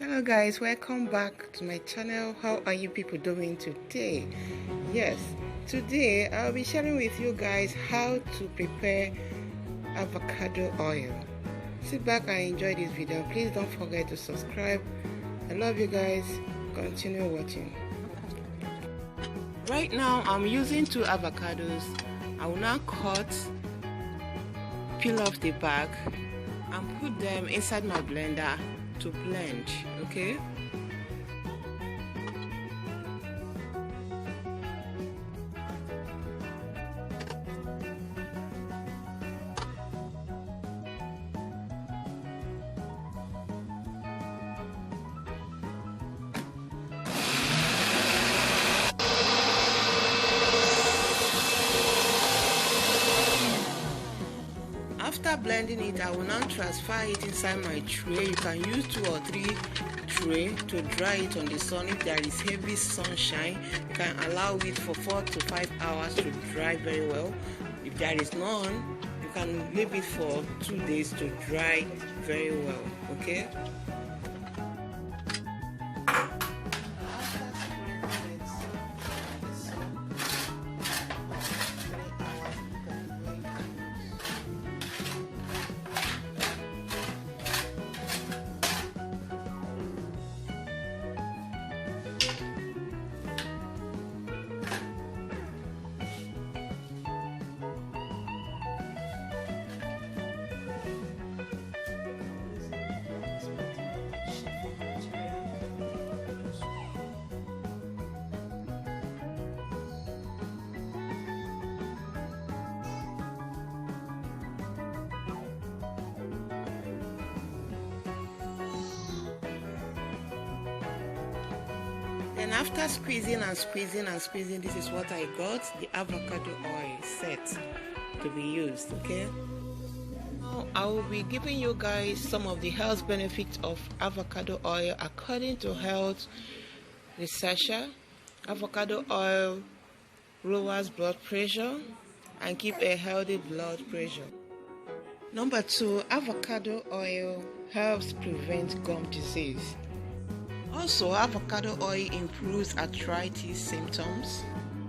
Hello guys, welcome back to my channel. How are you people doing today? Yes, today I'll be sharing with you guys how to prepare avocado oil. Sit back and enjoy this video. Please don't forget to subscribe. I love you guys. Continue watching. Right now I'm using 2 avocados. I will now peel off the bag and put them inside my blender to blend. Okay, after blending it, I will now transfer it inside my tray. You can use 2 or 3 tray to dry it on the sun. If there is heavy sunshine, you can allow it for 4 to 5 hours to dry very well. If there is none, you can leave it for 2 days to dry very well. Okay. Then after squeezing, this is what I got, the avocado oil set to be used. Okay, now I will be giving you guys some of the health benefits of avocado oil according to health researcher. Avocado oil lowers blood pressure and keep a healthy blood pressure. Number 2, avocado oil helps prevent gum disease. Also, avocado oil improves arthritis symptoms.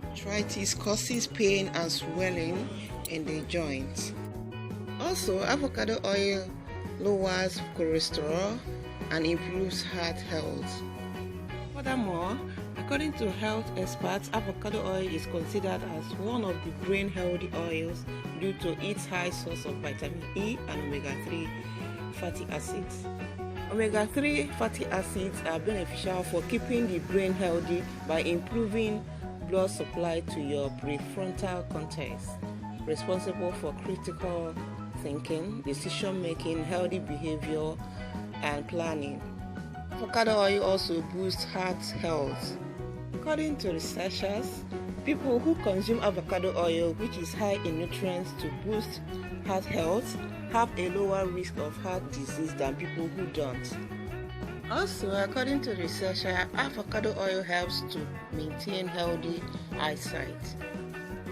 Arthritis causes pain and swelling in the joints. Also, avocado oil lowers cholesterol and improves heart health. Furthermore, according to health experts, avocado oil is considered as one of the brain healthy oils due to its high source of vitamin E and omega-3 fatty acids. Omega-3 fatty acids are beneficial for keeping the brain healthy by improving blood supply to your prefrontal cortex, responsible for critical thinking, decision making, healthy behavior, and planning. Avocado oil also boosts heart health. According to researchers, people who consume avocado oil, which is high in nutrients to boost heart health, have a lower risk of heart disease than people who don't. Also, according to researchers, avocado oil helps to maintain healthy eyesight.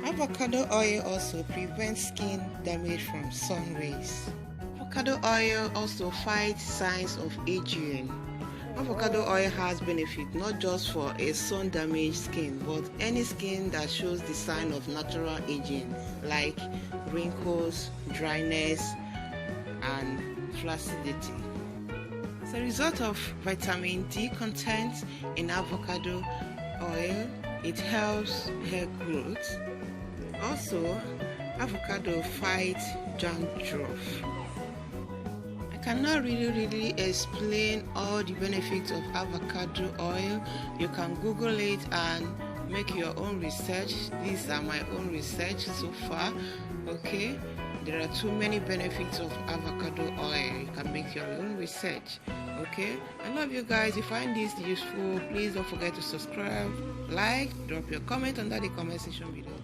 Avocado oil also prevents skin damage from sun rays. Avocado oil also fights signs of aging. Avocado oil has benefit not just for a sun-damaged skin, but any skin that shows the sign of natural aging, like wrinkles, dryness, and flaccidity. As a result of vitamin D content in avocado oil, it helps hair growth. Also, avocado fights dandruff. I cannot really explain all the benefits of avocado oil. You can Google it and make your own research. These are my own research so far. Okay, there are too many benefits of avocado oil. You can make your own research. Okay, I love you guys. If you find this useful, please don't forget to subscribe, like, drop your comment under the comment section below.